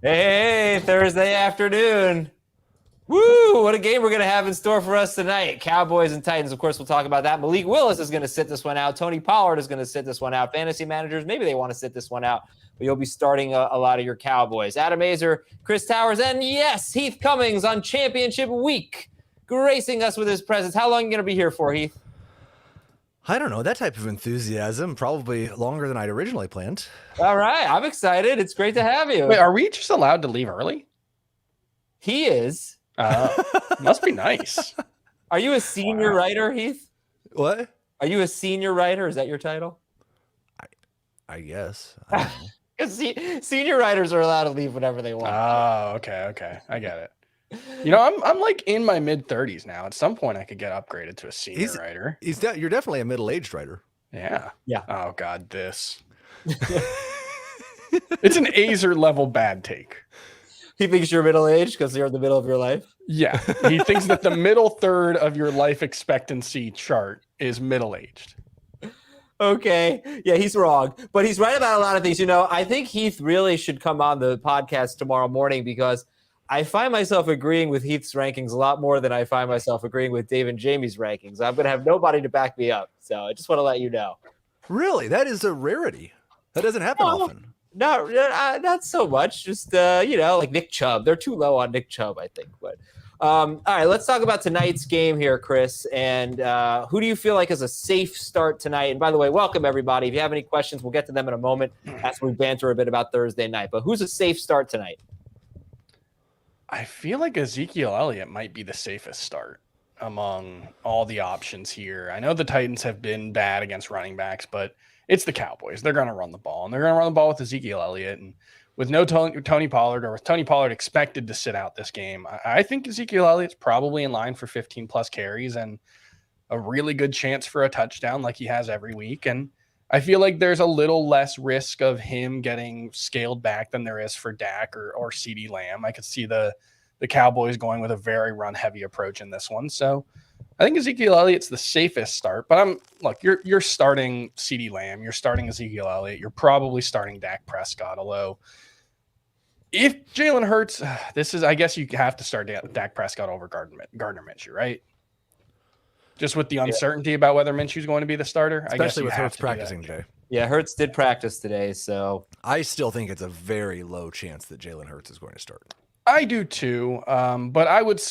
Hey, Thursday afternoon. Woo! What a game we're going to have in store for us tonight. Cowboys and Titans. Of course, we'll talk about that. Malik Willis is going to sit this one out. Tony Pollard is going to sit this one out. Fantasy managers, maybe they want to sit this one out, but you'll be starting a lot of your Cowboys. Adam Azer, Chris Towers, and yes, Heath Cummings on championship week, gracing us with his presence. How long are you going to be here for, Heath? I don't know. That type of enthusiasm, probably longer than I'd originally planned. All right. I'm excited. It's great to have you. Wait, are we just allowed to leave early? He is. Must be nice. Are you a senior writer, Heath? What? Are you a senior writer? Is that your title? I guess. Because senior writers are allowed to leave whenever they want. Oh, okay. I get it. You know, I'm like in my mid-30s now. At some point, I could get upgraded to a senior writer. You're definitely a middle-aged writer. Yeah. Yeah. Oh, God, this. It's an Azer level bad take. He thinks you're middle-aged because you're in the middle of your life? Yeah. He thinks that the middle third of your life expectancy chart is middle-aged. Okay. Yeah, he's wrong. But he's right about a lot of things. You know, I think Heath really should come on the podcast tomorrow morning because I find myself agreeing with Heath's rankings a lot more than I find myself agreeing with Dave and Jamie's rankings. I'm going to have nobody to back me up. So I just want to let you know. Really? That is a rarity. That doesn't happen often. No, not so much. Just, like Nick Chubb. They're too low on Nick Chubb, I think. But all right, let's talk about tonight's game here, Chris. And who do you feel like is a safe start tonight? And by the way, welcome, everybody. If you have any questions, we'll get to them in a moment as we banter a bit about Thursday night. But who's a safe start tonight? I feel like Ezekiel Elliott might be the safest start among all the options here. I know the Titans have been bad against running backs, but it's the Cowboys. They're going to run the ball, and they're going to run the ball with Ezekiel Elliott. And with no Tony Pollard, or with Tony Pollard expected to sit out this game, I think Ezekiel Elliott's probably in line for 15-plus carries and a really good chance for a touchdown like he has every week. And I feel like there's a little less risk of him getting scaled back than there is for Dak or CeeDee Lamb. I could see the Cowboys going with a very run-heavy approach in this one. So I think Ezekiel Elliott's the safest start. But you're starting CeeDee Lamb, you're starting Ezekiel Elliott, you're probably starting Dak Prescott. Although if Jalen Hurts, I guess you have to start Dak Prescott over Gardner Minshew, right? Just with the uncertainty about whether Minshew's going to be the starter. Especially with Hurts practicing today. Yeah, Hurts did practice today, so I still think it's a very low chance that Jalen Hurts is going to start. I do too, but I would,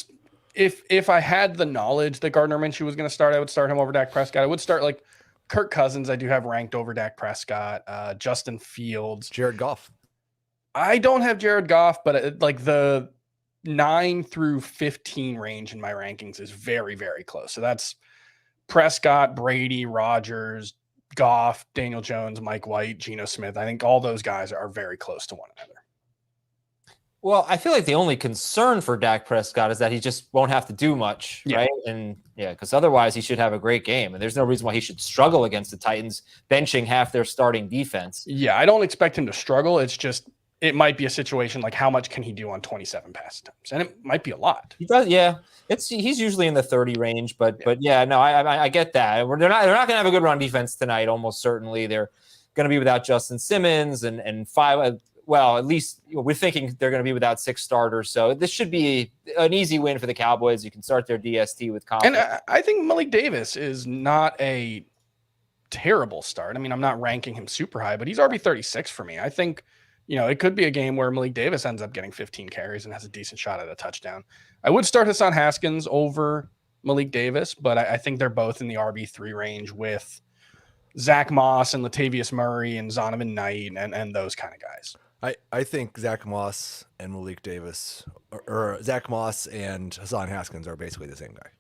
if I had the knowledge that Gardner Minshew was going to start, I would start him over Dak Prescott. I would start like Kirk Cousins. I do have ranked over Dak Prescott. Justin Fields, Jared Goff. I don't have Jared Goff, but like the 9 through 15 range in my rankings is very, very close. So that's Prescott, Brady, Rodgers, Goff, Daniel Jones, Mike White, Geno Smith. I think all those guys are very close to one another. Well, I feel like the only concern for Dak Prescott is that he just won't have to do much, right? And because otherwise he should have a great game. And there's no reason why he should struggle against the Titans, benching half their starting defense. Yeah, I don't expect him to struggle. It's just, it might be a situation like how much can he do on 27 pass attempts? And it might be a lot. He does, yeah. He's usually in the 30 range, but yeah, no, I get that. They're not going to have a good run defense tonight, almost certainly. They're going to be without Justin Simmons and five. Well, at least we're thinking they're going to be without 6 starters. So this should be an easy win for the Cowboys. You can start their DST with confidence. And I think Malik Davis is not a terrible start. I mean, I'm not ranking him super high, but he's RB36 for me. I think, it could be a game where Malik Davis ends up getting 15 carries and has a decent shot at a touchdown. I would start Hassan Haskins over Malik Davis, but I think they're both in the RB3 range with Zach Moss and Latavius Murray and Zonovan Knight and those kind of guys. I think Zach Moss and Malik Davis, or Zach Moss and Hassan Haskins are basically the same guy.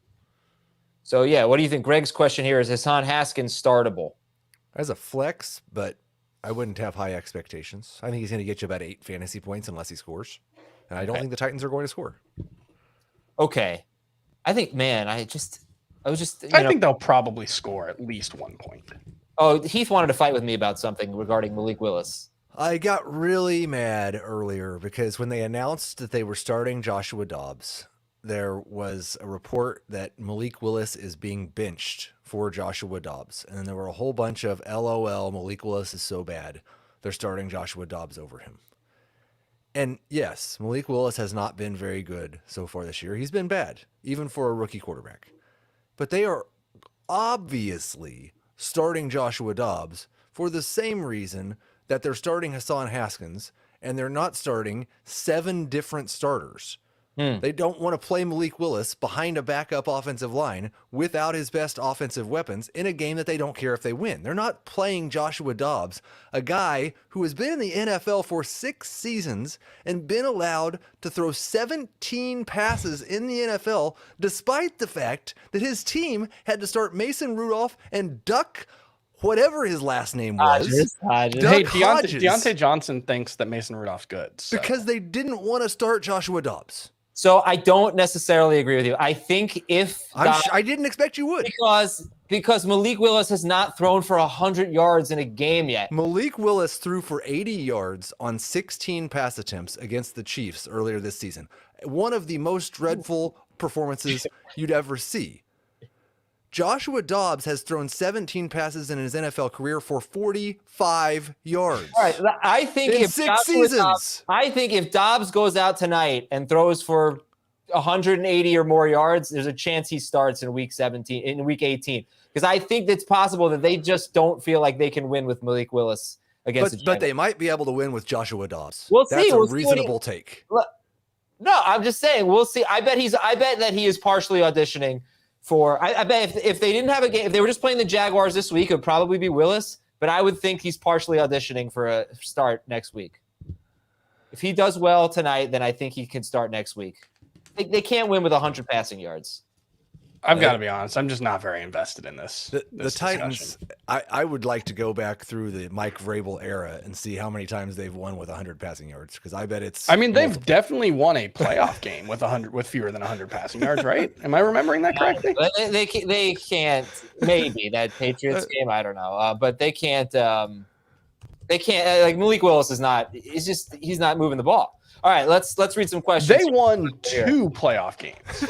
So, yeah, what do you think? Greg's question here is Hassan Haskins startable? As a flex, but I wouldn't have high expectations. I think he's going to get you about 8 fantasy points unless he scores. And I don't think the Titans are going to score. Okay. I think, man, I think they'll probably score at least 1 point. Oh, Heath wanted to fight with me about something regarding Malik Willis. I got really mad earlier because when they announced that they were starting Joshua Dobbs, there was a report that Malik Willis is being benched for Joshua Dobbs. And then there were a whole bunch of LOL, Malik Willis is so bad. They're starting Joshua Dobbs over him. And yes, Malik Willis has not been very good so far this year. He's been bad, even for a rookie quarterback. But they are obviously starting Joshua Dobbs for the same reason that they're starting Hassan Haskins, and they're not starting 7 different starters. They don't want to play Malik Willis behind a backup offensive line without his best offensive weapons in a game that they don't care if they win. They're not playing Joshua Dobbs, a guy who has been in the NFL for 6 seasons and been allowed to throw 17 passes in the NFL, despite the fact that his team had to start Mason Rudolph and duck whatever his last name was. Hodges. Doug Hey, Hodges. Deontay Johnson thinks that Mason Rudolph's good. So. Because they didn't want to start Joshua Dobbs. So I don't necessarily agree with you. I think if I didn't expect you would. Because Malik Willis has not thrown for 100 yards in a game yet. Malik Willis threw for 80 yards on 16 pass attempts against the Chiefs earlier this season. One of the most dreadful performances you'd ever see. Joshua Dobbs has thrown 17 passes in his NFL career for 45 yards. All right, I think In if 6 seasons. I think if Dobbs goes out tonight and throws for 180 or more yards, there's a chance he starts in week 18. Because I think it's possible that they just don't feel like they can win with Malik Willis against the Giants. But they might be able to win with Joshua Dobbs. We'll That's see. a We'll see reasonable take. No, I'm just saying we'll see. I bet that he is partially auditioning for. I bet if they didn't have a game, if they were just playing the Jaguars this week, it would probably be Willis. But I would think he's partially auditioning for a start next week. If he does well tonight, then I think he can start next week. They can't win with 100 passing yards. I've got to be honest. I'm just not very invested in this. The Titans, I would like to go back through the Mike Vrabel era and see how many times they've won with 100 passing yards, because I bet it's. I mean, they've definitely won a playoff game with fewer than 100 passing yards, right? Am I remembering that correctly? They can't. Maybe that Patriots game. I don't know, but they can't. They can't. Like Malik Willis is not. He's not moving the ball. All right, let's read some questions. They won 2 playoff games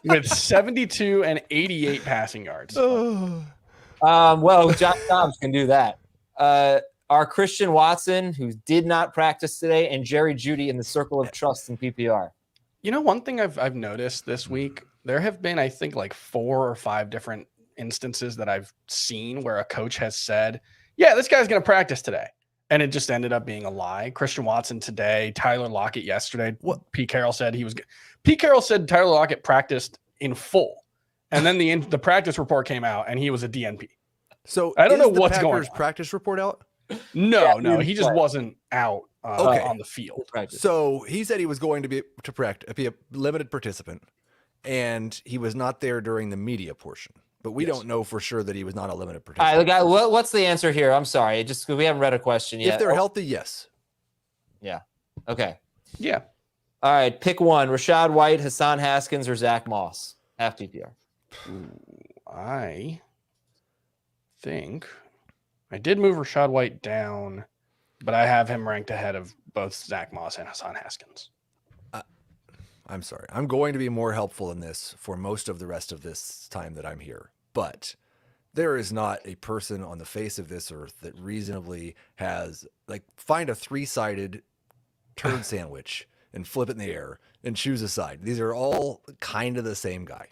with 72 and 88 passing yards. Well, Josh Dobbs can do that. Are Christian Watson, who did not practice today, and Jerry Jeudy in the circle of trust in PPR? You know, one thing I've noticed this week, there have been, I think, like 4 or 5 different instances that I've seen where a coach has said, yeah, this guy's going to practice today. And it just ended up being a lie. Christian Watson today, Tyler Lockett yesterday. What Pete Carroll said Pete Carroll said Tyler Lockett practiced in full, and then the practice report came out, and he was a DNP. So I don't know what's Packers going on. Practice report out? No, he just wasn't out on the field. So he said he was going to be a limited participant, and he was not there during the media portion. But we don't know for sure that he was not a limited participant. All right, what's the answer here? I'm sorry, just we haven't read a question yet. If they're healthy, yes. Yeah. Okay. Yeah. All right, pick one: Rachaad White, Hassan Haskins, or Zach Moss. Half PPR. I think I did move Rachaad White down, but I have him ranked ahead of both Zach Moss and Hassan Haskins. I'm sorry. I'm going to be more helpful in this for most of the rest of this time that I'm here. But there is not a person on the face of this earth that reasonably has, like, find a 3-sided turd sandwich and flip it in the air and choose a side. These are all kind of the same guy.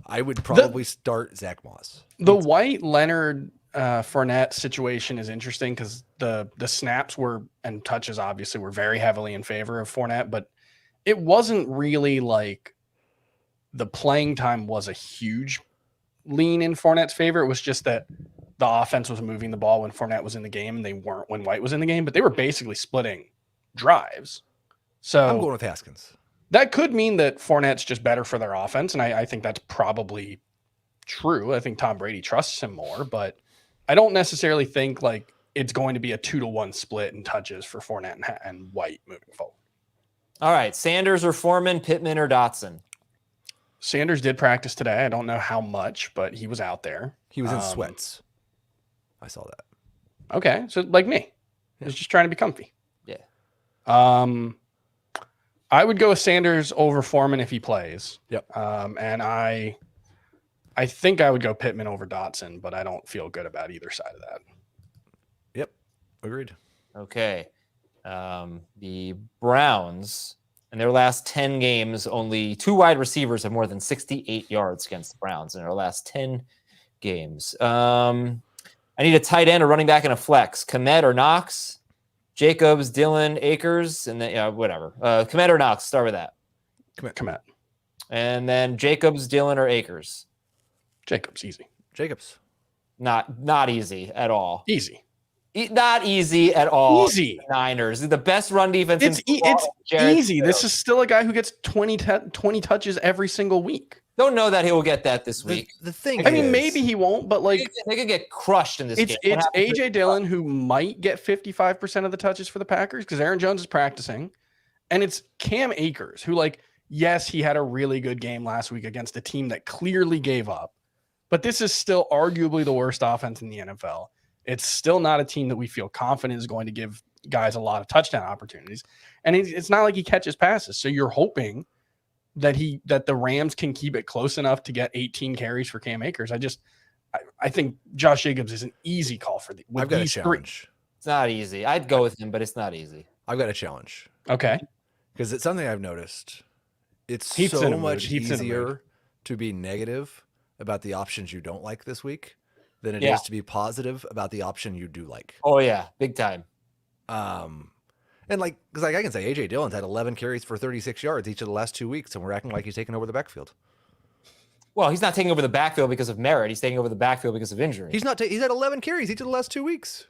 I would probably start Zach Moss. The White Leonard Fournette situation is interesting because the snaps and touches obviously were very heavily in favor of Fournette, but it wasn't really like the playing time was a huge lean in Fournette's favor. It was just that the offense was moving the ball when Fournette was in the game, and they weren't when White was in the game, but they were basically splitting drives. So I'm going with Haskins. That could mean that Fournette's just better for their offense, and I think that's probably true. I think Tom Brady trusts him more, but I don't necessarily think like it's going to be a 2-to-1 split in touches for Fournette and White moving forward. All right, Sanders or Foreman, Pittman or Dotson? Sanders did practice today. I don't know how much, but he was out there. He was in sweats. I saw that. Okay, so like me. He was just trying to be comfy. Yeah. I would go with Sanders over Foreman if he plays. Yep. And I think I would go Pittman over Dotson, but I don't feel good about either side of that. Yep. Agreed. Okay. The Browns, in their last 10 games, only 2 wide receivers have more than 68 yards against the Browns in their last 10 games. I need a tight end, a running back, and a flex. Kmet or Knox? Jacobs, Dillon, Akers, and then whatever. Kmet or Knox? Start with that. Kmet. And then Jacobs, Dillon, or Akers? Jacobs, easy. Jacobs. Not easy at all. Easy. Not easy at all. Easy. Niners. The best run defense. It's easy. This is still a guy who gets 20 touches every single week. Don't know that he will get that this week. The thing I mean, is, maybe he won't, but like They could get crushed in this game. it's AJ Dillon who might get 55% of the touches for the Packers because Aaron Jones is practicing, and it's Cam Akers who, like, yes, he had a really good game last week against a team that clearly gave up, but this is still arguably the worst offense in the NFL. It's still not a team that we feel confident is going to give guys a lot of touchdown opportunities, and it's not like he catches passes. So you're hoping that the Rams can keep it close enough to get 18 carries for Cam Akers. I think Josh Jacobs is an easy call for I've got a challenge. It's not easy. I'd go with him, but it's not easy. I've got a challenge. Okay. Because it's something I've noticed. It's Heath's in so a mood. much Heath's in a mood. easier to be negative about the options you don't like this week than it is to be positive about the option you do like. Oh yeah, big time. And because I can say AJ Dillon's had 11 carries for 36 yards each of the last 2 weeks, and we're acting like he's taking over the backfield. Well, he's not taking over the backfield because of merit. He's taking over the backfield because of injury. He's not. He's had 11 carries each of the last 2 weeks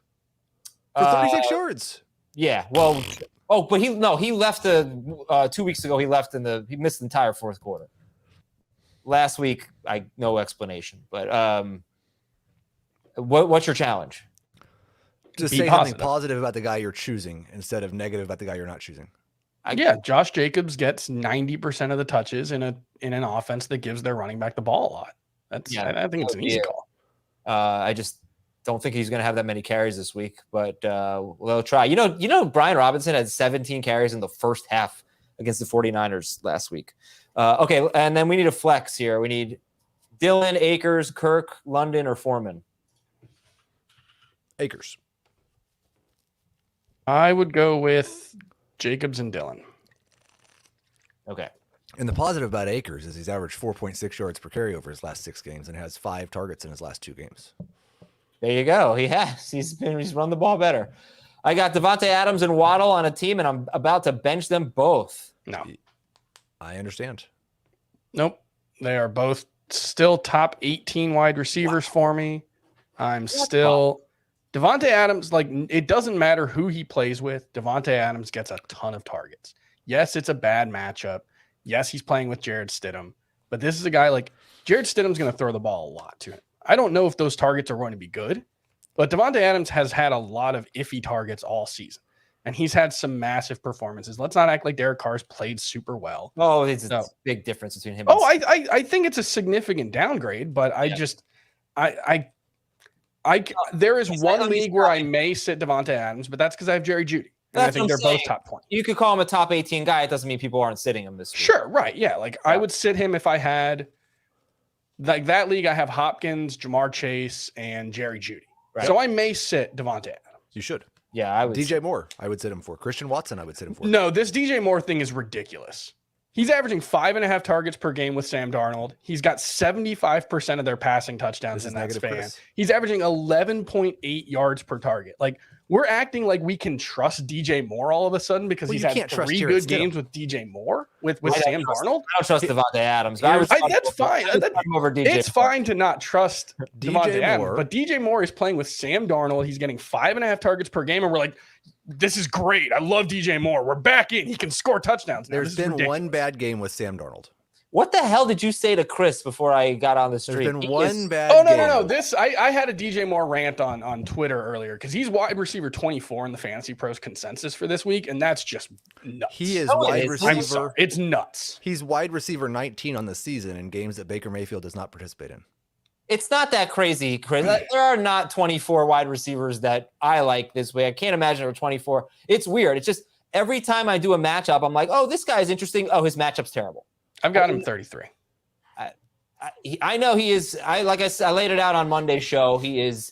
for 36 yards. Yeah. Well. Oh, but he left 2 weeks ago. He missed the entire fourth quarter. Last week, no explanation. But what's your challenge? Just say something positive about the guy you're choosing instead of negative about the guy you're not choosing. Josh Jacobs gets 90% of the touches in an offense that gives their running back the ball a lot. I think it's an easy call. I just don't think he's going to have that many carries this week, but we'll try. You know, Brian Robinson had 17 carries in the first half against the 49ers last week. Okay, and then we need a flex here. We need Dillon, Akers, Kirk, London, or Foreman. Akers. I would go with Jacobs and Dillon. Okay. And the positive about Akers is he's averaged 4.6 yards per carry over his last 6 games and has 5 targets in his last 2 games. There you go. He has. He's run the ball better. I got Devontae Adams and Waddle on a team, and I'm about to bench them both. No. I understand. Nope. They are both still top 18 wide receivers for me. I'm still Devontae Adams, like, it doesn't matter who he plays with. Devontae Adams gets a ton of targets. Yes, it's a bad matchup. Yes, he's playing with Jared Stidham, but this is a guy like Jared Stidham's going to throw the ball a lot to him. I don't know if those targets are going to be good, but Devontae Adams has had a lot of iffy targets all season, and he's had some massive performances. Let's not act like Derek Carr's played super well. Oh, it's a big difference between him. Oh, I think it's a significant downgrade, but there is one league where I may sit Devontae Adams, but that's because I have Jerry Jeudy. And I think they're both top 20. You could call him a top 18 guy. It doesn't mean people aren't sitting him this week. Sure, right. Yeah. Like, I would sit him if I had, like, that league, I have Hopkins, Jamar Chase, and Jerry Jeudy. Right. So I may sit Devontae Adams. You should. Yeah, I would. DJ Moore, I would sit him for. Christian Watson, I would sit him for. No, this DJ Moore thing is ridiculous. He's averaging 5.5 targets per game with Sam Darnold. He's got 75% of their passing touchdowns in that span. Chris. He's averaging 11.8 yards per target. Like, we're acting like we can trust DJ Moore all of a sudden because he's had 3 good games with DJ Moore with Sam Darnold. I don't trust Devontae Adams. That's fine. It's fine to not trust Devontae Adams, but DJ Moore is playing with Sam Darnold. He's getting 5.5 targets per game, and we're like, this is great. I love DJ Moore. We're back in. He can score touchdowns. There's been one bad game with Sam Darnold. What the hell did you say to Chris before I got on the street? There's been one bad game. No. I had a DJ Moore rant on Twitter earlier because he's wide receiver 24 in the Fantasy Pros consensus for this week, and that's just nuts. He is wide receiver. It's nuts. He's wide receiver 19 on the season in games that Baker Mayfield does not participate in. It's not that crazy, Chris. There are not 24 wide receivers that I like this way. I can't imagine there are 24. It's weird. It's just every time I do a matchup, I'm like, oh, this guy's interesting. Oh, his matchup's terrible. I've got him 33. I know he is. I laid it out on Monday's show. He is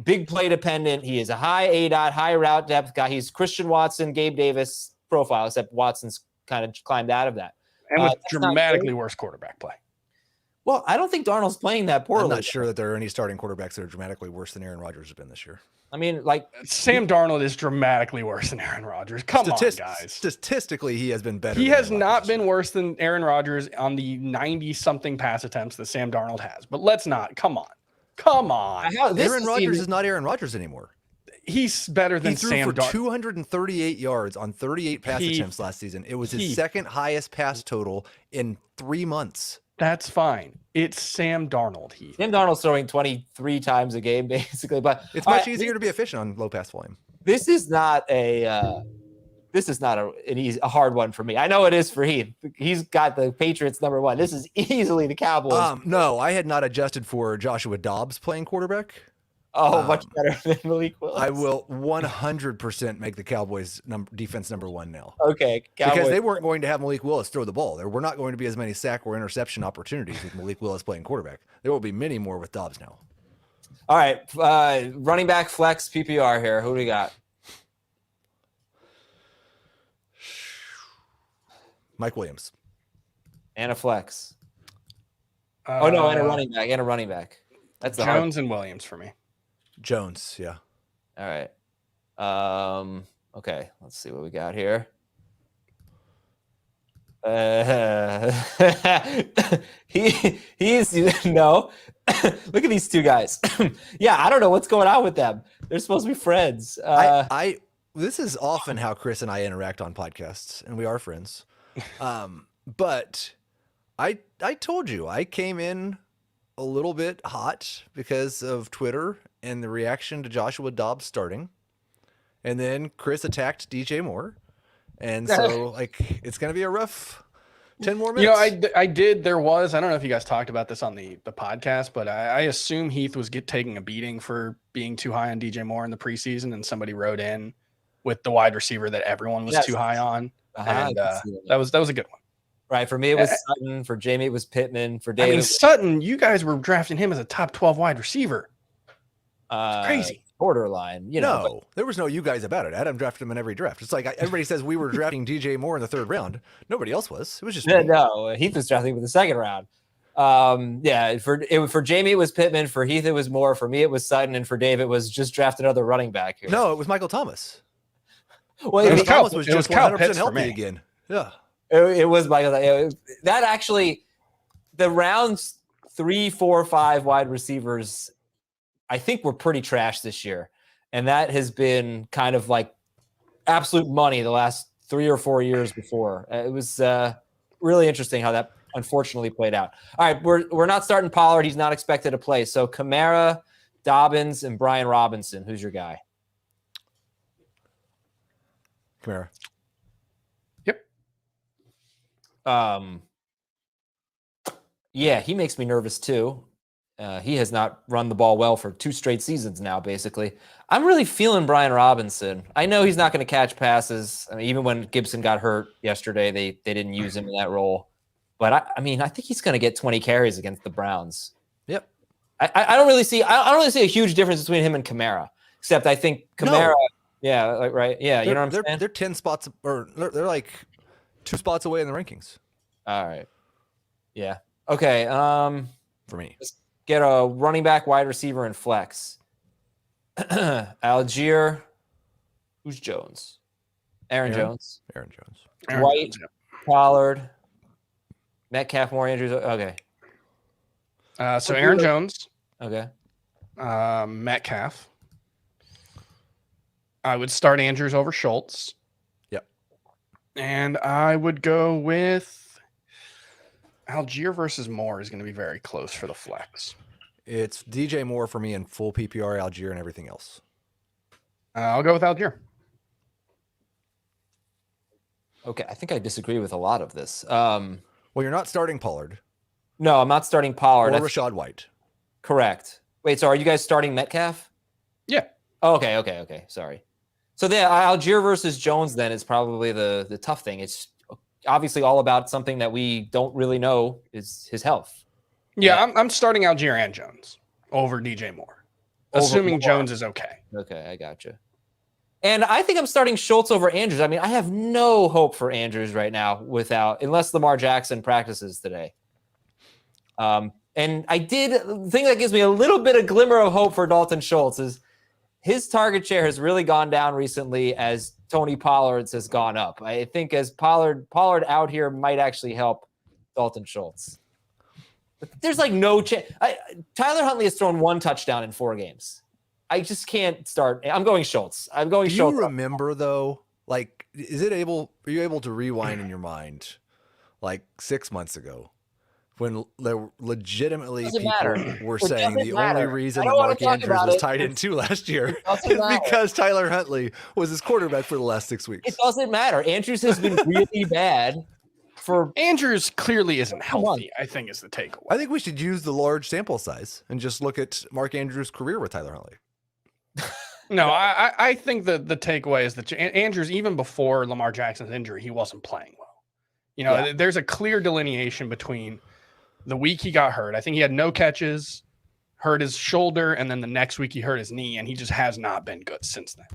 big play dependent. He is a high ADOT, high route depth guy. He's Christian Watson, Gabe Davis profile, except Watson's kind of climbed out of that. And with dramatically worse quarterback play. Well, I don't think Darnold's playing that poorly. I'm not sure that there are any starting quarterbacks that are dramatically worse than Aaron Rodgers has been this year. I mean, like Sam Darnold is dramatically worse than Aaron Rodgers. Come on, guys. Statistically, he has been better. He has not been worse than Aaron Rodgers on the 90-something pass attempts that Sam Darnold has. But let's not. Come on. Aaron Rodgers is not Aaron Rodgers anymore. He's better than Sam Darnold. 238 yards on 38 pass attempts last season. It was his second highest pass total in 3 months. That's fine. It's Sam Darnold. Sam Darnold's throwing 23 times a game, basically. But it's much easier to be efficient on low pass volume. This is not a hard one for me. I know it is for Heath. He's got the Patriots number 1. This is easily the Cowboys. No, I had not adjusted for Joshua Dobbs playing quarterback. Oh, much better than Malik Willis. I will 100% make the Cowboys defense number 1 now. Okay. Because they weren't going to have Malik Willis throw the ball. There were not going to be as many sack or interception opportunities with Malik Willis playing quarterback. There will be many more with Dobbs now. All right. Running back flex PPR here. Who do we got? Mike Williams. And a flex. And a running back. That's the Jones and Williams for me. Jones, yeah. All right. Okay, let's see what we got here. He's no. Look at these two guys. Yeah, I don't know what's going on with them. They're supposed to be friends. This is often how Chris and I interact on podcasts, and we are friends. But I told you I came in a little bit hot because of Twitter and the reaction to Joshua Dobbs starting. And then Chris attacked DJ Moore. And so it's going to be a rough 10 more minutes. I don't know if you guys talked about this on the podcast, but I assume Heath was taking a beating for being too high on DJ Moore in the preseason. And somebody wrote in with the wide receiver that everyone was too high on. And that was a good one. Right. For me, it was Sutton. For Jamie, it was Pittman. For David, Sutton, you guys were drafting him as a top 12 wide receiver. Crazy. Borderline. There was no you guys about it. Adam drafted him in every draft. It's like everybody says we were drafting DJ Moore in the 3rd round. Nobody else was. It was just no. Heath was drafting him in the 2nd round. For Jamie, it was Pittman. For Heath, it was Moore. For me, it was Sutton. And for Dave, it was just draft another running back here. No, it was Michael Thomas. Well, Thomas was just 100% healthy again. Yeah. It was Michael. That actually, the rounds 3, 4, 5 wide receivers, I think were pretty trash this year. And that has been kind of like absolute money the last 3 or 4 years before. It was really interesting how that unfortunately played out. All right, we're not starting Pollard. He's not expected to play. So Kamara, Dobbins, and Brian Robinson. Who's your guy? Kamara. Yeah, he makes me nervous too. He has not run the ball well for 2 straight seasons now, basically. I'm really feeling Brian Robinson. I know he's not going to catch passes. I mean, even when Gibson got hurt yesterday, they didn't use him in that role. But I think he's going to get 20 carries against the Browns. Yep. I don't really see a huge difference between him and Kamara, except I think Kamara. No. Yeah, right. Yeah, you know what I'm saying? They're 10 spots, or they're like 2 spots away in the rankings. All right. Yeah. Okay. For me, let's get a running back, wide receiver, and flex. Algier. Who's Jones? Aaron Jones. Aaron Jones. White. Pollard. Metcalf, more Andrews. Okay. So Aaron Jones. Okay. Metcalf. I would start Andrews over Schultz. Yep. And I would go with Algier versus Moore is going to be very close for the flex. It's DJ Moore for me in full PPR, Algier, and everything else. I'll go with Algier. Okay, I think I disagree with a lot of this. Well, you're not starting Pollard. No, I'm not starting Pollard. Or Rashad White. Correct. Wait, so are you guys starting Metcalf? Yeah. Oh, okay. Sorry. So the Algier versus Jones then is probably the tough thing. It's obviously all about something that we don't really know is his health. Yeah, I'm starting Algier and Jones over DJ Moore. Assuming Moore. Jones is okay. Okay, I gotcha. And I think I'm starting Schultz over Andrews. I mean, I have no hope for Andrews right now unless Lamar Jackson practices today. And the thing that gives me a little bit of glimmer of hope for Dalton Schultz is his target share has really gone down recently as Tony Pollard's has gone up. I think as Pollard out here might actually help Dalton Schultz. But there's like no chance. Tyler Huntley has thrown 1 touchdown in 4 games. I just can't start. I'm going Schultz. Do you remember though? Like, are you able to rewind in your mind, like 6 months ago, when there legitimately people were saying the only reason that Mark Andrews was tied in 2 last year is because Tyler Huntley was his quarterback for the last 6 weeks. It doesn't matter. Andrews has been really bad. Andrews clearly isn't healthy, I think, is the takeaway. I think we should use the large sample size and just look at Mark Andrews' career with Tyler Huntley. No, I think the takeaway is that Andrews, even before Lamar Jackson's injury, he wasn't playing well. There's a clear delineation between the week he got hurt. I think he had no catches, hurt his shoulder, and then the next week he hurt his knee, and he just has not been good since then.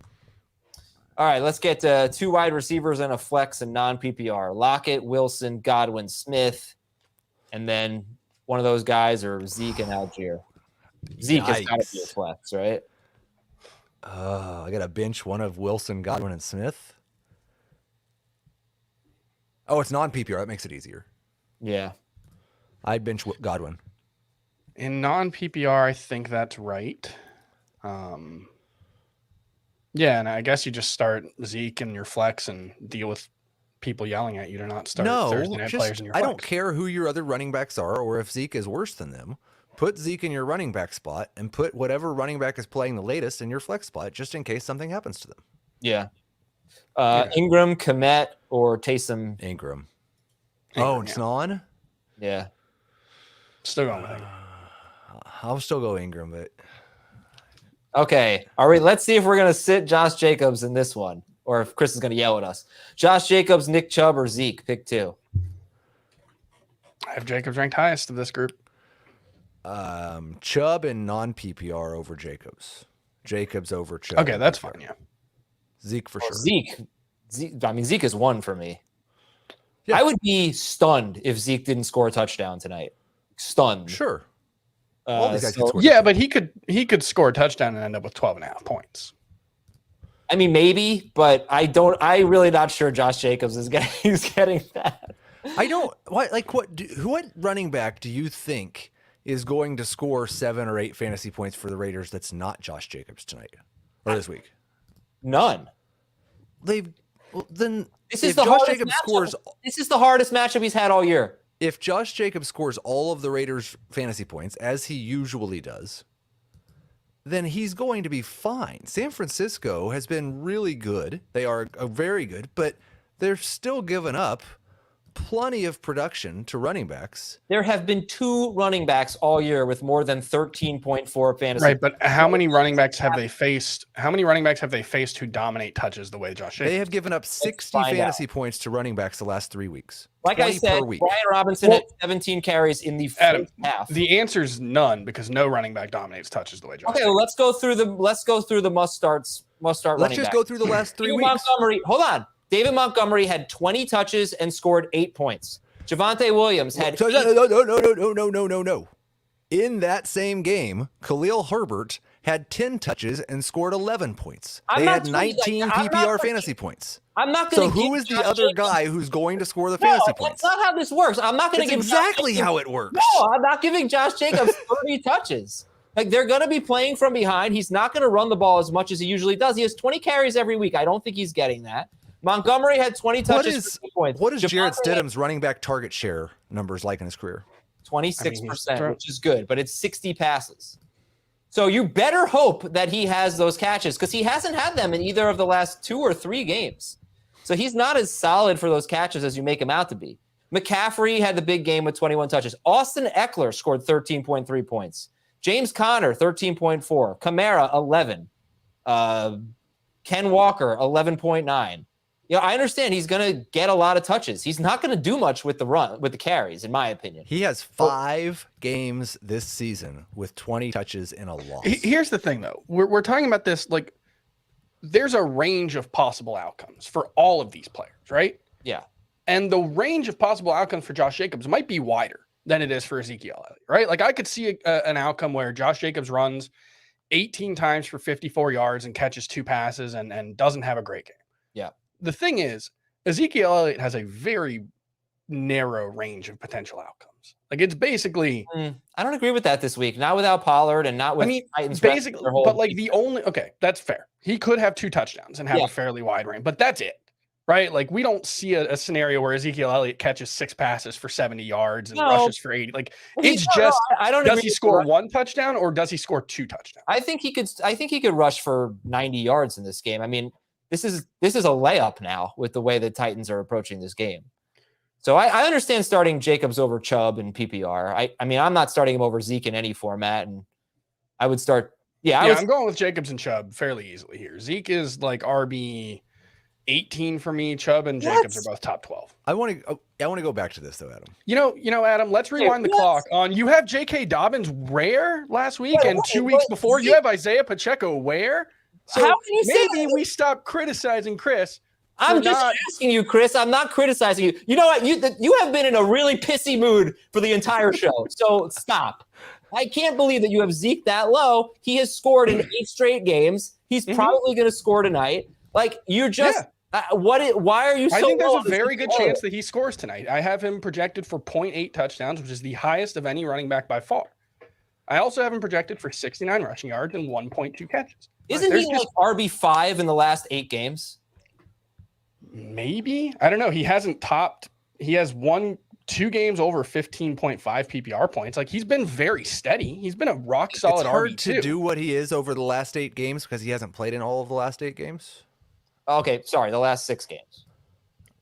All right, let's get 2 wide receivers and a flex and non-PPR. Lockett, Wilson, Godwin, Smith, and then one of those guys are Zeke and Algier. Zeke has got to be a flex, right? I got to bench one of Wilson, Godwin, and Smith. Oh, it's non-PPR. That makes it easier. Yeah. I'd bench Godwin. In non-PPR, I think that's right. Yeah, and I guess you just start Zeke in your flex and deal with people yelling at you to not start Thursday night players in your flex. I don't care who your other running backs are or if Zeke is worse than them. Put Zeke in your running back spot and put whatever running back is playing the latest in your flex spot just in case something happens to them. Yeah. Ingram, Kmet, or Taysom? Ingram. Oh, it's on? Yeah. Still going with Ingram. I'll still go Ingram, but... Okay. All right. Let's see if we're going to sit Josh Jacobs in this one or if Chris is going to yell at us. Josh Jacobs, Nick Chubb, or Zeke. Pick 2. I have Jacobs ranked highest of this group. Chubb and non-PPR over Jacobs. Jacobs over Chubb. Okay, that's fine, yeah. Zeke for sure. Zeke. I mean, Zeke is 1 for me. Yeah. I would be stunned if Zeke didn't score a touchdown tonight. Stunned. Sure. All these guys could score but he could score a touchdown and end up with 12.5 points. I mean, maybe, but I'm really not sure Josh Jacobs is getting that. What running back do you think is going to score 7 or 8 fantasy points for the Raiders that's not Josh Jacobs tonight or this week? None. This is the hardest matchup he's had all year. If Josh Jacobs scores all of the Raiders' fantasy points, as he usually does, then he's going to be fine. San Francisco has been really good. They are very good, but they're still giving up plenty of production to running backs. There have been 2 running backs all year with more than 13.4 fantasy. Right, but how many running backs have they faced? How many running backs have they faced who dominate touches the way Josh Jacobs? They have given up 60 fantasy points to running backs the last 3 weeks. Like I said, Brian Robinson had 17 carries in the first half. The answer is none because no running back dominates touches the way Josh. Okay, well, let's go through the must start. Let's just go through the last 3 weeks. Hold on. David Montgomery had 20 touches and scored 8 points. Javonte Williams had No. In that same game, Khalil Herbert had 10 touches and scored 11 points. They had 19 PPR fantasy points. I'm not going to. So who is the other guy who's going to score the fantasy points? That's not how this works. I'm not going to give exactly how it works. No, I'm not giving Josh Jacobs 30 touches. Like, they're going to be playing from behind. He's not going to run the ball as much as he usually does. He has 20 carries every week. I don't think he's getting that. Montgomery had 20 touches for 8 points. What is Jarrett Stidham's running back target share numbers like in his career? 26%, which is good, but it's 60 passes. So you better hope that he has those catches because he hasn't had them in either of the last 2 or 3 games. So he's not as solid for those catches as you make him out to be. McCaffrey had the big game with 21 touches. Austin Eckler scored 13.3 points. James Conner, 13.4. Kamara, 11. Ken Walker, 11.9. I understand he's going to get a lot of touches. He's not going to do much with the carries, in my opinion. He has 5 games this season with 20 touches and a loss. Here's the thing, though. We're talking about this like there's a range of possible outcomes for all of these players, right? Yeah. And the range of possible outcomes for Josh Jacobs might be wider than it is for Ezekiel Elliott, right? Like I could see an outcome where Josh Jacobs runs 18 times for 54 yards and catches 2 passes and doesn't have a great game. Yeah. The thing is, Ezekiel Elliott has a very narrow range of potential outcomes. Like it's basically. I don't agree with that this week. Not without Pollard and not with Titans. Basically, but like that's fair. He could have 2 touchdowns and have a fairly wide range, but that's it. Right? Like we don't see a scenario where Ezekiel Elliott catches 6 passes for 70 yards and rushes for 80. Like it's just, I don't does he score 1 touchdown or does he score 2 touchdowns? I think he could rush for 90 yards in this game. I mean, this is a layup now with the way the Titans are approaching this game. So I understand starting Jacobs over Chubb in PPR. I mean, I'm not starting him over Zeke in any format, and I would start. I'm going with Jacobs and Chubb fairly easily here. Zeke is like RB 18 for me. Chubb and Jacobs are both top 12. I want to go back to this though, Adam. You know, Adam. Let's rewind the clock. You have J.K. Dobbins where last week, and 2 weeks before you have Isaiah Pacheco where. So how can you say maybe we stop criticizing Chris. I'm just asking you, Chris. I'm not criticizing you. You know what? You have been in a really pissy mood for the entire show. So stop. I can't believe that you have Zeke that low. He has scored in 8 straight games. He's probably going to score tonight. Like you're just why are you so I think there's a very good chance that he scores tonight. I have him projected for 0.8 touchdowns, which is the highest of any running back by far. I also have him projected for 69 rushing yards and 1.2 catches. Isn't he like RB5 in the last 8 games? Maybe. I don't know. He hasn't topped. He has 2 games over 15.5 PPR points. Like he's been very steady. He's been a rock solid It's hard RB2. to do what he is over the last 8 games because he hasn't played in all of the last 8 games. Okay, sorry, the last 6 games.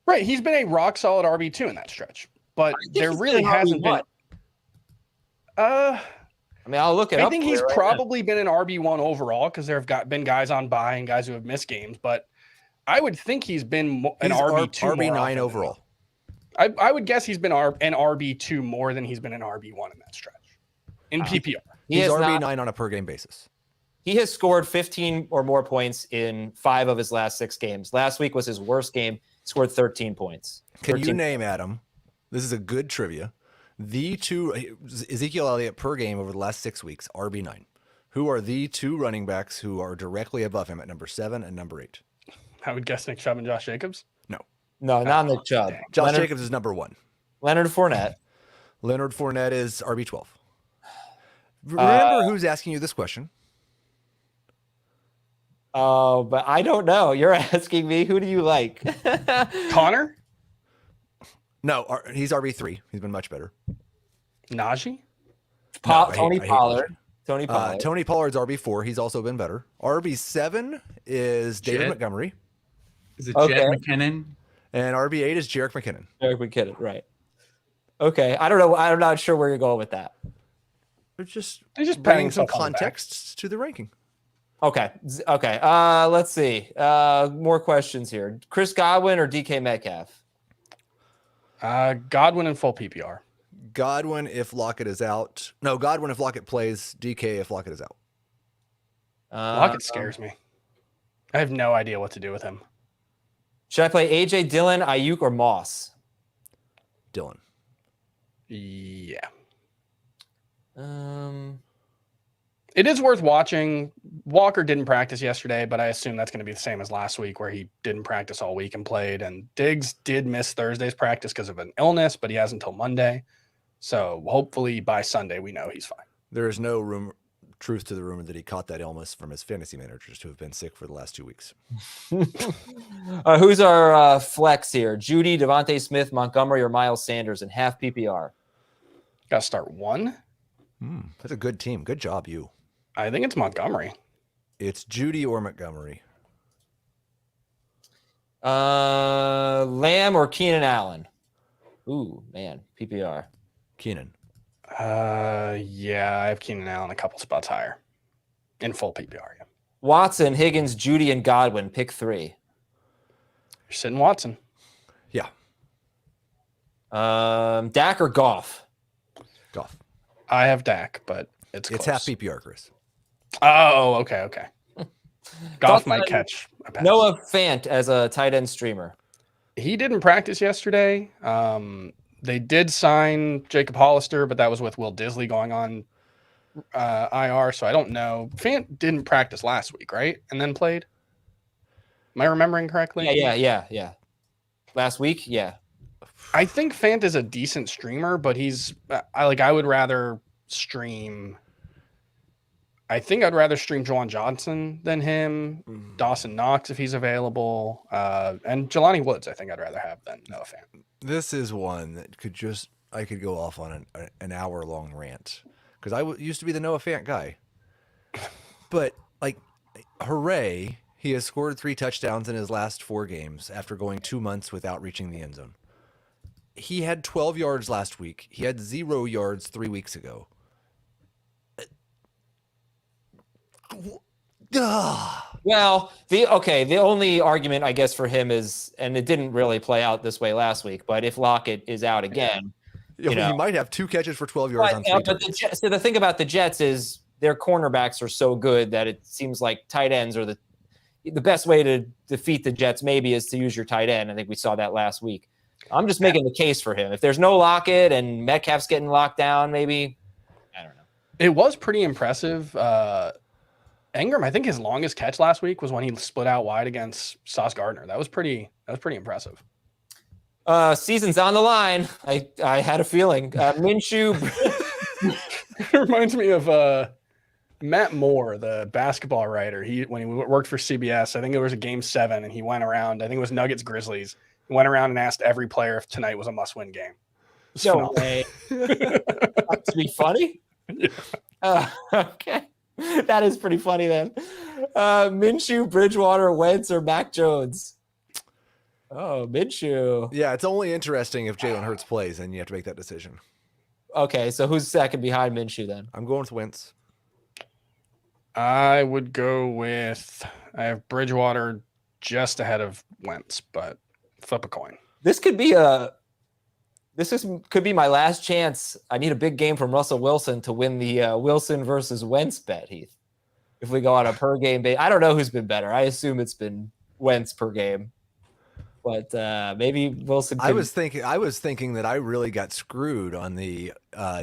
Right, he's been a rock solid RB2 in that stretch, but there really hasn't been. I mean, I'll look it up. I think he's probably been an RB1 overall because there have been guys on bye and guys who have missed games, but I would think he's been an RB2, RB9 overall. I would guess he's been an RB2 more than he's been an RB1 in that stretch in PPR. He's RB9 on a per game basis. He has scored 15 or more points in 5 of his last 6 games. Last week was his worst game. He scored 13 points. Can you name, Adam? This is a good trivia. The 2 Ezekiel Elliott per game over the last 6 weeks, RB9. Who are the 2 running backs who are directly above him at number 7 and number 8? I would guess Nick Chubb and Josh Jacobs. No, not Nick Chubb. Josh Jacobs is number 1. Leonard Fournette. Leonard Fournette is RB12. Remember who's asking you this question? Oh, but I don't know. You're asking me. Who do you like? Connor? No, he's RB3. He's been much better. Najee? Tony Pollard. Tony Pollard's RB4. He's also been better. RB7 is David Montgomery. Is it Jet McKinnon? And RB8 is Jerick McKinnon. Jerick McKinnon, right. Okay. I don't know. I'm not sure where you're going with that. They're just bringing some context to the ranking. Okay. Let's see. More questions here. Chris Godwin or DK Metcalf? Godwin in full PPR. Godwin if Lockett is out. No, Godwin if Lockett plays. DK if Lockett is out. Lockett scares me. I have no idea what to do with him. Should I play AJ Dillon, Ayuk, or Moss? Dillon. Yeah. It is worth watching. Walker didn't practice yesterday, but I assume that's going to be the same as last week where he didn't practice all week and played. And Diggs did miss Thursday's practice because of an illness, but he has until Monday. So hopefully by Sunday we know he's fine. There is no truth to the rumor that he caught that illness from his fantasy managers who have been sick for the last 2 weeks. Who's our flex here? Judy, Devontae Smith, Montgomery, or Miles Sanders in half PPR? Got to start one. That's a good team. Good job, you. I think it's Montgomery. It's Judy or Montgomery. Lamb or Keenan Allen? Ooh, man, PPR. Keenan. Yeah, I have Keenan Allen a couple spots higher in full PPR. Yeah. Watson, Higgins, Judy, and Godwin. Pick 3. You're sitting Watson. Yeah, Dak or Goff? Goff. I have Dak, but it's close. Half PPR, Chris. Oh, okay. Goff might catch a pass. Noah Fant as a tight end streamer. He didn't practice yesterday. They did sign Jacob Hollister, but that was with Will Disley going on IR, so I don't know. Fant didn't practice last week, right? And then played? Am I remembering correctly? Yeah. Last week, yeah. I think Fant is a decent streamer, but I would rather stream. I think I'd rather stream Juwan Johnson than him. Dawson Knox if he's available, and Jelani Woods. I think I'd rather have than Noah Fant. This is one that I could go off on an hour-long rant because I used to be the Noah Fant guy. But, like, hooray, he has scored 3 touchdowns in his last 4 games after going 2 months without reaching the end zone. He had 12 yards last week. He had 0 yards 3 weeks ago. Well, the only argument I guess for him is, and it didn't really play out this way last week, but if Lockett is out again, he might have 2 catches for 12 yards on 3 targets. So the thing about the Jets is their cornerbacks are so good that it seems like tight ends are the best way to defeat the Jets. Maybe is to use your tight end. I think we saw that last week. I'm just making the case for him. If there's no Lockett and Metcalf's getting locked down, maybe I don't know. It was pretty impressive. Ingram, I think his longest catch last week was when he split out wide against Sauce Gardner. That was pretty impressive. Season's on the line. I had a feeling. Minshew. It reminds me of Matt Moore, the basketball writer. When he worked for CBS, I think it was a game 7, and he went around. I think it was Nuggets Grizzlies. He went around and asked every player if tonight was a must-win game. No way. To be funny. Yeah. Okay. That is pretty funny then. Minshew, Bridgewater, Wentz, or Mac Jones? Oh, Minshew. Yeah, it's only interesting if Jalen Hurts plays, and you have to make that decision. Okay, so who's second behind Minshew then? I'm going with Wentz. I would go with I have Bridgewater just ahead of Wentz, but flip a coin. This could be could be my last chance. I need a big game from Russell Wilson to win the Wilson versus Wentz bet, Heath. If we go on a per game base, I don't know who's been better. I assume it's been Wentz per game, but maybe Wilson. I was thinking that I really got screwed on the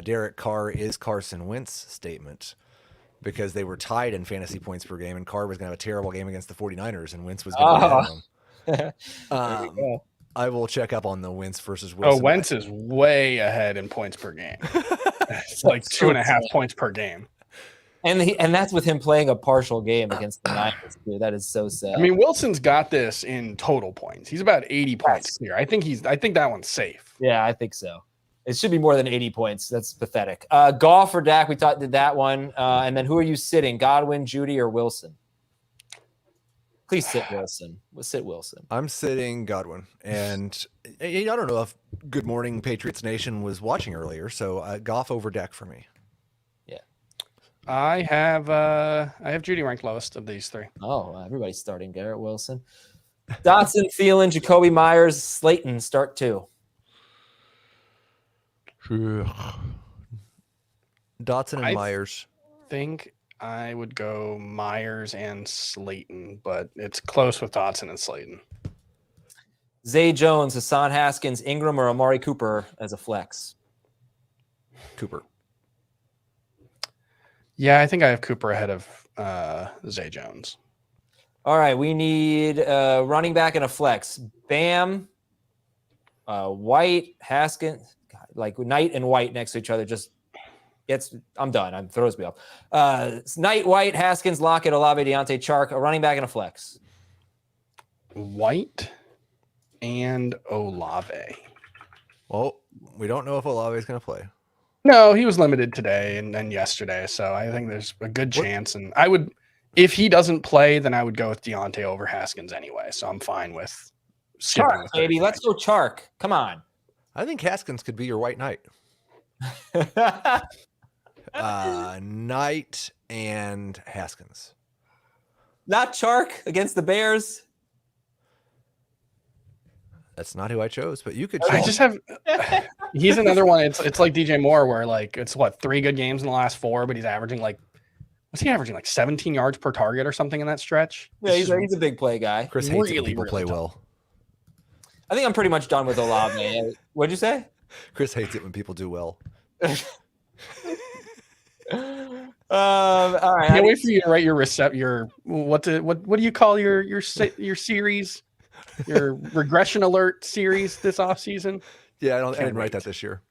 Derek Carr is Carson Wentz statement because they were tied in fantasy points per game, and Carr was going to have a terrible game against the 49ers, and Wentz was going to have them. I will check up on the Wentz versus Wilson. Oh, Wentz is way ahead in points per game. It's like 2.5 points per game. And that's with him playing a partial game against the Niners, dude. That is so sad. I mean, Wilson's got this in total points. He's about 80 points clear. I think that one's safe. Yeah, I think so. It should be more than 80 points. That's pathetic. Goff or Dak, we did that one. And then who are you sitting? Godwin, Judy, or Wilson? Please sit Wilson. Sit Wilson. I'm sitting Godwin. And I don't know if Good Morning Patriots Nation was watching earlier, so Goff over Dak for me. Yeah. I have Judy ranked lowest of these 3. Oh, everybody's starting Garrett Wilson. Dotson, Thielen, Jacoby Myers, Slayton start 2. Dotson and Myers. I think I would go Myers and Slayton, but it's close with Dotson and Slayton. Zay Jones, Hassan Haskins, Ingram, or Amari Cooper as a flex? Cooper. Yeah, I think I have Cooper ahead of Zay Jones. All right, we need a running back and a flex. Bam, White, Haskins, God, like Knight and White next to each other. I'm done. It throws me off. Knight, White, Haskins, Lockett, Olave, Deontay, Chark, a running back and a flex. White and Olave. Well, we don't know if Olave is going to play. No, he was limited today and yesterday, so I think there's a good chance. And I would, if he doesn't play, then I would go with Deontay over Haskins anyway. So I'm fine with skipping. Chark, baby. Let's go Chark. Come on. I think Haskins could be your White Knight. Knight and Haskins. Not Chark against the Bears. That's not who I chose, but you could. I choose. just have. He's another one. It's like DJ Moore, where like it's what 3 good games in the last 4, but he's averaging like, what's he averaging, like 17 yards per target or something in that stretch? Yeah, he's a big play guy. Chris hates it when really, people play really well. I think I'm pretty much done with Olave. What'd you say? Chris hates it when people do well. All right. Can't wait for you to write your what do you call your series, your regression alert series this offseason? Yeah, I didn't write that this year.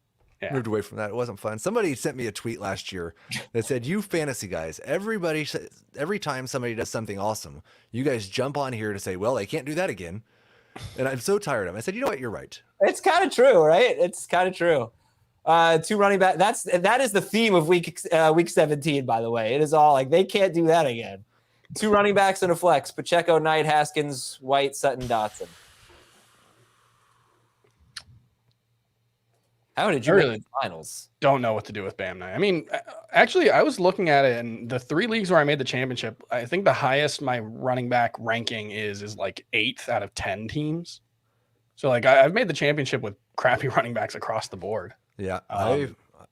Yeah. Moved away from that. It wasn't fun. Somebody sent me a tweet last year that said, "You fantasy guys, every time somebody does something awesome, you guys jump on here to say, well, they can't do that again." And I'm so tired of it. I said, you know what? You're right. It's kind of true, right? It's kind of true. 2 running back. That is the theme of week 17. By the way, it is all like they can't do that again. 2 running backs and a flex: Pacheco, Knight, Haskins, White, Sutton, Dotson. How did you Really? make the finals? Don't know what to do with Bam Knight. I mean, actually, I was looking at it, and the 3 leagues where I made the championship, I think the highest my running back ranking is like 8th out of 10 teams. So like I've made the championship with crappy running backs across the board. Yeah.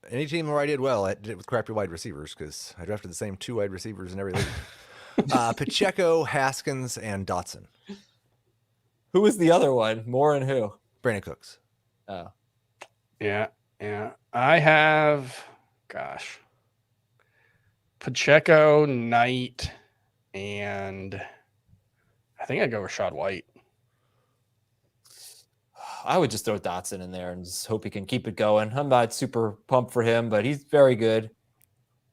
Any team where I did well, I did it with crappy wide receivers because I drafted the same 2 wide receivers in every league. Pacheco, Haskins, and Dotson. Who was the other one? Moore and who? Brandon Cooks. Oh. Yeah. I have, Pacheco, Knight, and I think I'd go Rashad White. I would just throw Dotson in there and just hope he can keep it going. I'm not super pumped for him, but he's very good.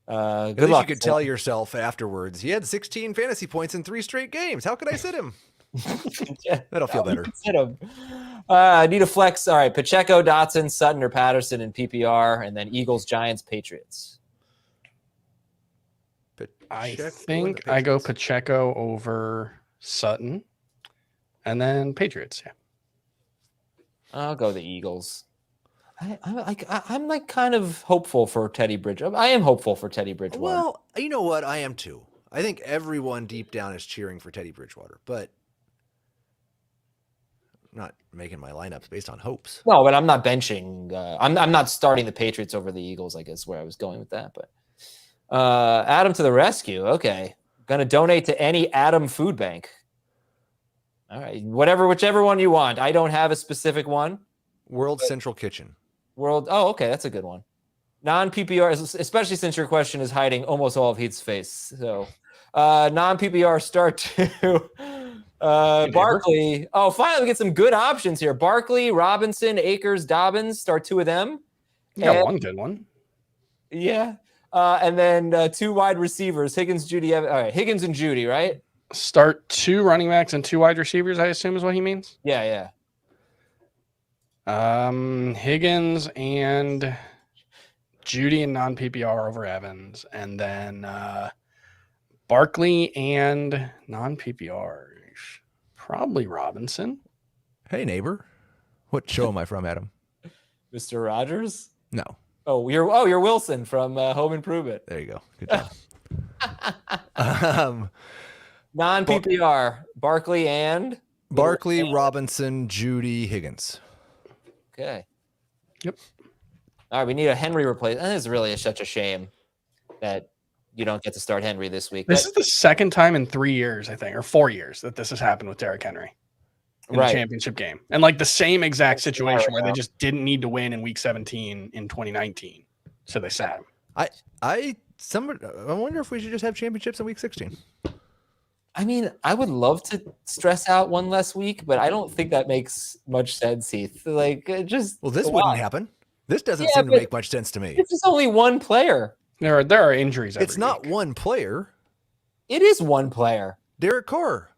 At Good least luck. you could tell yourself afterwards, he had 16 fantasy points in 3 straight games. How could I sit him? That'll feel better. Sit him. I need a flex. All right, Pacheco, Dotson, Sutton, or Patterson in PPR, and then Eagles, Giants, Patriots. I think I go Pacheco over Sutton, and then Patriots. Yeah. I'll go the Eagles. I'm like kind of hopeful for Teddy Bridgewater. I am hopeful for Teddy Bridgewater. Well, you know what? I am too. I think everyone deep down is cheering for Teddy Bridgewater, but I'm not making my lineups based on hopes. No, but I'm not benching. I'm not starting the Patriots over the Eagles, I guess, where I was going with that. But Adam to the rescue. Okay. Going to donate to any Adam food bank. All right. Whichever one you want. I don't have a specific one. World Central Kitchen. Oh, okay. That's a good one. Non-PPR, especially since your question is hiding almost all of Heath's face. So non-PPR start to Barkley. Oh, finally we get some good options here. Barkley, Robinson, Akers, Dobbins. Start 2 of them. You got one good one. Yeah. And then 2 wide receivers, Higgins, Judy. All right, Higgins and Judy, right? Start 2 running backs and 2 wide receivers, I assume is what he means. Yeah. Higgins and Judy and non-PPR over Evans, and then Barkley and non-PPR, probably Robinson. Hey, neighbor. What show am I from, Adam? Mr. Rogers? No. Oh, you're Wilson from Home Improvement. There you go. Good job. Non-PPR, Barkley and? Barkley, Robinson, Judy, Higgins. Okay. Yep. All right, we need a Henry replacement. That is really such a shame that you don't get to start Henry this week. This is the second time in 3 years, I think, or 4 years that this has happened with Derrick Henry in the championship game. And like the same exact situation where they just didn't need to win in week 17 in 2019. So they sat him. I wonder if we should just have championships in week 16. I mean, I would love to stress out one less week, but I don't think that makes much sense, Heath. Like, this wouldn't happen. This doesn't seem to make much sense to me. It's just only one player. There are injuries. It's not one player. It is one player. Derek Carr.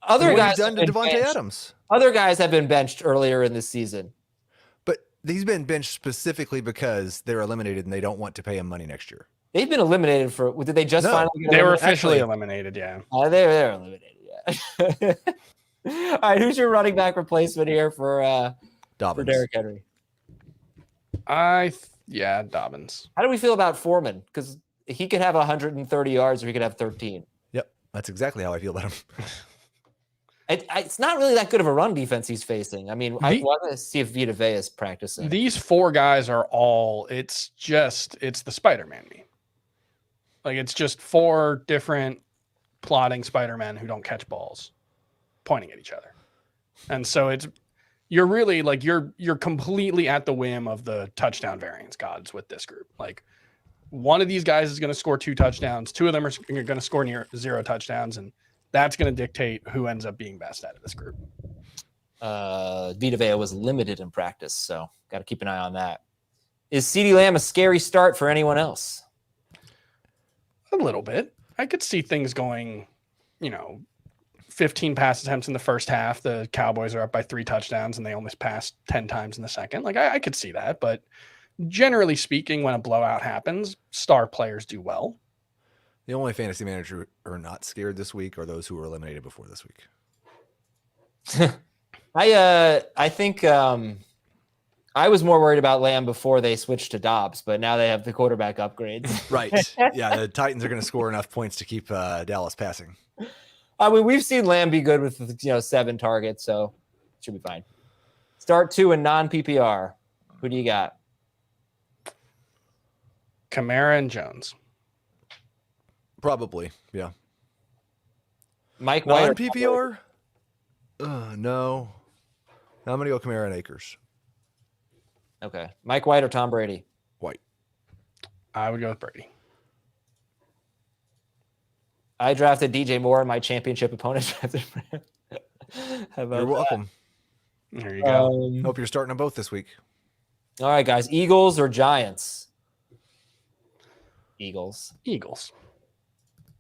Other guys done to Devontae Adams. Other guys have been benched earlier in this season. But he's been benched specifically because they're eliminated and they don't want to pay him money next year. They've been eliminated for. Did they just finally get eliminated? They were officially eliminated. Yeah. They're eliminated. Yeah. All right. Who's your running back replacement here for Derrick Henry? Dobbins. How do we feel about Foreman? Because he could have 130 yards or he could have 13. Yep, that's exactly how I feel about him. It's not really that good of a run defense he's facing. I mean, I want to see if Vita Vea is practicing. These 4 guys are all, it's the Spider-Man meme. Like, it's just 4 different plotting Spider-Men who don't catch balls pointing at each other. And so you're really like, you're completely at the whim of the touchdown variance gods with this group. Like, one of these guys is going to score 2 touchdowns. 2 of them are going to score near 0 touchdowns. And that's going to dictate who ends up being best out of this group. Vita Vea was limited in practice, so got to keep an eye on that. Is CeeDee Lamb a scary start for anyone else? A little bit. I could see things going, 15 pass attempts in the first half. The Cowboys are up by 3 touchdowns and they almost passed 10 times in the second. Like, I could see that. But generally speaking, when a blowout happens, star players do well. The only fantasy manager who are not scared this week are those who were eliminated before this week. I think I was more worried about Lamb before they switched to Dobbs, but now they have the quarterback upgrades. Right. Yeah, the Titans are going to score enough points to keep Dallas passing. I mean, we've seen Lamb be good with 7 targets, so it should be fine. Start 2 in non-PPR. Who do you got? Kamara and Jones. Probably, yeah. Mike White. Non-PPR? No. I'm going to go Kamara and Akers. Okay. Mike White or Tom Brady? White. I would go with Brady. I drafted DJ Moore and my championship opponent drafted him. How about You're welcome. There you go. Hope you're starting them both this week. All right, guys. Eagles or Giants? Eagles.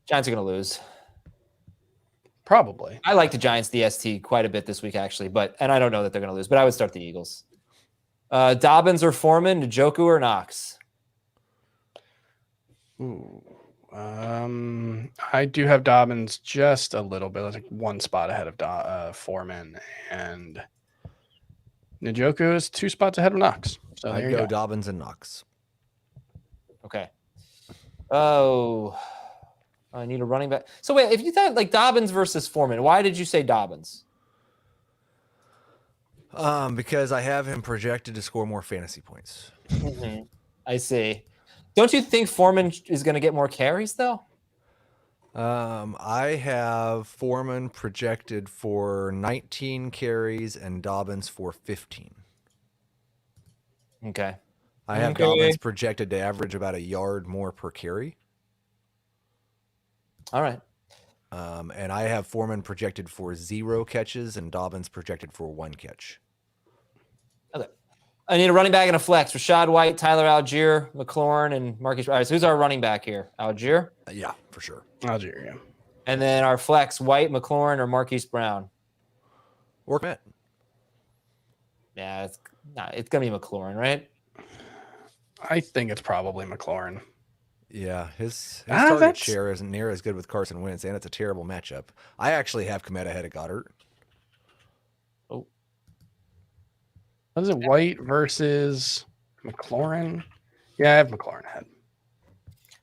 Giants are going to lose. Probably. I like the Giants DST quite a bit this week, actually, and I don't know that they're going to lose, but I would start the Eagles. Dobbins or Foreman, Njoku or Knox? Ooh. I do have Dobbins just a little bit, like 1 spot ahead of Foreman, and Njoku is 2 spots ahead of Knox. So I'd go Dobbins and Knox. Okay. Oh, I need a running back. So wait, if you thought like Dobbins versus Foreman, why did you say Dobbins? Because I have him projected to score more fantasy points. Mm-hmm. I see. Don't you think Foreman is going to get more carries though? I have Foreman projected for 19 carries and Dobbins for 15. Okay. I have Dobbins projected to average about 1 yard more per carry. All right. And I have Foreman projected for 0 catches and Dobbins projected for 1 catch. Okay. I need a running back and a flex. Rashad White, Tyler Algier, McLaurin, and Marcus. All right, so who's our running back here? Algier? Yeah, for sure. Algier, yeah. And then our flex, White, McLaurin, or Marquise Brown? Or Matt. Yeah, it's going to be McLaurin, right? I think it's probably McLaurin. Yeah, his target share isn't near as good with Carson Wentz, and it's a terrible matchup. I actually have Komet ahead of Goddard. Oh. What is it, White versus McLaurin? Yeah, I have McLaurin ahead.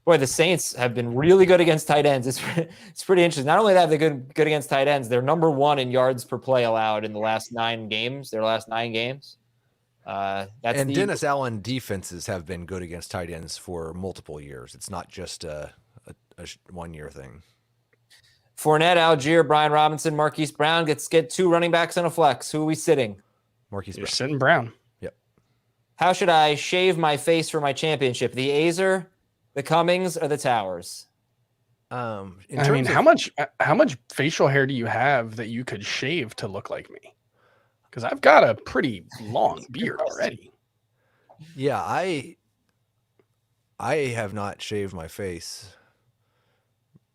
Boy, the Saints have been really good against tight ends. It's pretty interesting. Not only that, they're good against tight ends. They're number 1 in yards per play allowed in the last 9 games. Their last 9 games. Dennis Allen defenses have been good against tight ends for multiple years. It's not just a 1-year thing. Fournette, Algier, Brian Robinson, Marquise Brown get 2 running backs and a flex. Who are we sitting? Marquise You're Brown. sitting Brown. Yep. How should I shave my face for my championship? The Azer, the Cummings, or the Towers? How much facial hair do you have that you could shave to look like me? Because I've got a pretty long beard already. Yeah, I have not shaved my face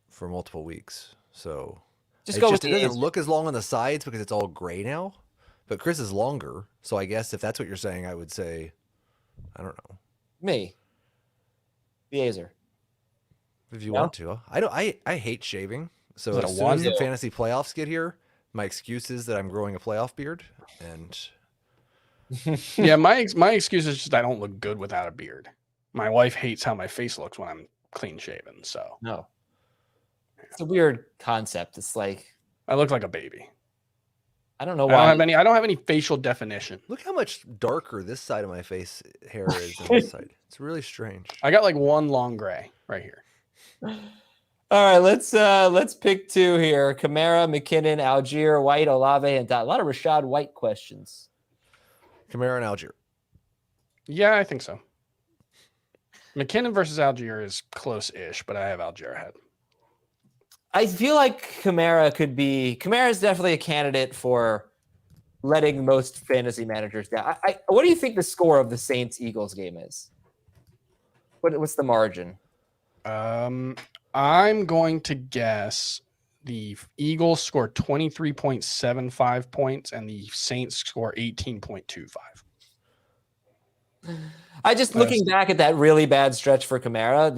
for multiple weeks, so Just go with it the doesn't Azer. look as long on the sides because it's all gray now. But Chris is longer, so I guess if that's what you're saying, I would say, I don't know. Me. The Azer. If you No? want to, I hate shaving. So Is it a as soon as the one? fantasy playoffs get here, my excuse is that I'm growing a playoff beard, and Yeah, my excuse is just I don't look good without a beard. My wife hates how my face looks when I'm clean shaven, so No. It's a weird concept. It's like, I look like a baby. I don't know I why. don't have any facial definition. Look how much darker this side of my face hair is than this side. It's really strange. I got like one long gray right here. All right, let's pick two here. Kamara, McKinnon, Algier, White, Olave, and Dot. A lot of Rashad White questions. Kamara and Algier. Yeah, I think so. McKinnon versus Algier is close-ish, but I have Algier ahead. I feel like Kamara is definitely a candidate for letting most fantasy managers down. What do you think the score of the Saints-Eagles game is? What's the margin? I'm going to guess the Eagles score 23.75 points and the Saints score 18.25. Looking back at that really bad stretch for Kamara,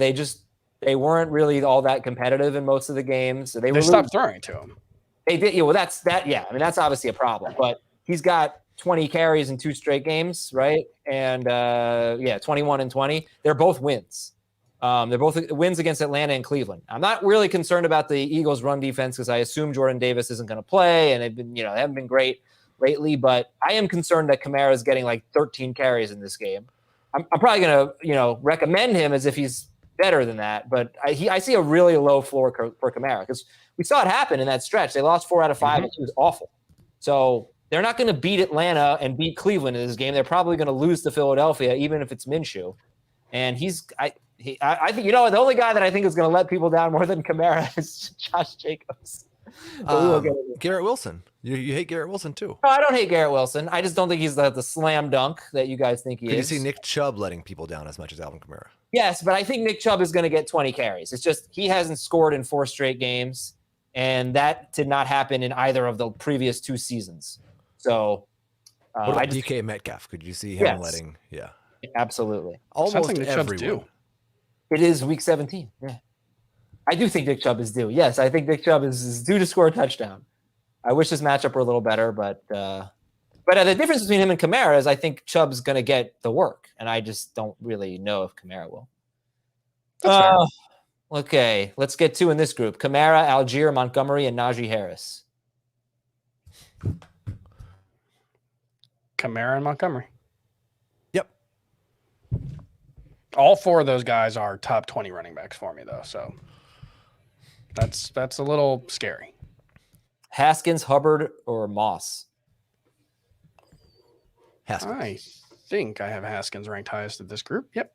they weren't really all that competitive in most of the games. So they stopped throwing to him. They did. Yeah, well, that's that. Yeah, I mean that's obviously a problem. But he's got 20 carries in 2 straight games, right? And 21 and 20. They're both wins. They're both wins against Atlanta and Cleveland. I'm not really concerned about the Eagles' run defense because I assume Jordan Davis isn't going to play, and they haven't been great lately. But I am concerned that Kamara is getting like 13 carries in this game. I'm probably going to recommend him as if he's better than that. But I see a really low floor for Kamara because we saw it happen in that stretch. They lost 4 out of 5, and he was awful. So they're not going to beat Atlanta and beat Cleveland in this game. They're probably going to lose to Philadelphia, even if it's Minshew. And I think the only guy that I think is going to let people down more than Kamara is Josh Jacobs. Garrett Wilson. You hate Garrett Wilson too. No, I don't hate Garrett Wilson. I just don't think he's the slam dunk that you guys think he is. Could you see Nick Chubb letting people down as much as Alvin Kamara? Yes, but I think Nick Chubb is going to get 20 carries. It's just he hasn't scored in 4 straight games, and that did not happen in either of the previous 2 seasons. So what about DK Metcalf? Could you see him letting? Yeah, absolutely. Almost Nick Chubb's due. It is week 17. Yeah. I do think Nick Chubb is due. Yes, I think Nick Chubb is due to score a touchdown. I wish his matchup were a little better, but the difference between him and Kamara is I think Chubb's going to get the work, and I just don't really know if Kamara will. Okay, let's get 2 in this group. Kamara, Algier, Montgomery, and Najee Harris. Kamara and Montgomery. Yep. All 4 of those guys are top 20 running backs for me, though. So that's a little scary. Haskins, Hubbard, or Moss? Haskins. I think I have Haskins ranked highest of this group. Yep.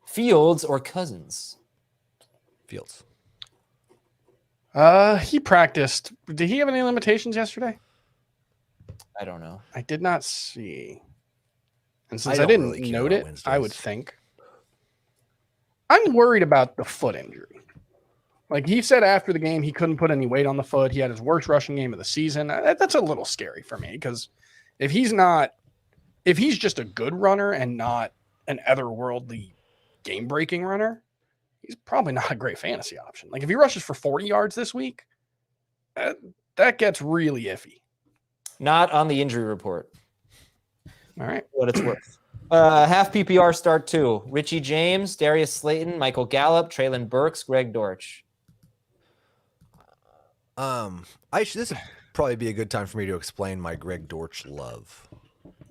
Fields or Cousins? Fields. He practiced. Did he have any limitations yesterday? I don't know. I did not see. And since I didn't really note it, Wednesdays. I would think. I'm worried about the foot injury. Like he said after the game, he couldn't put any weight on the foot. He had his worst rushing game of the season. That's a little scary for me because if he's just a good runner and not an otherworldly game-breaking runner, he's probably not a great fantasy option. Like if he rushes for 40 yards this week, that gets really iffy. Not on the injury report. All right. What it's worth. Half PPR start 2. Richie James, Darius Slayton, Michael Gallup, Traylon Burks, Greg Dortch. This would probably be a good time for me to explain my Greg Dortch love.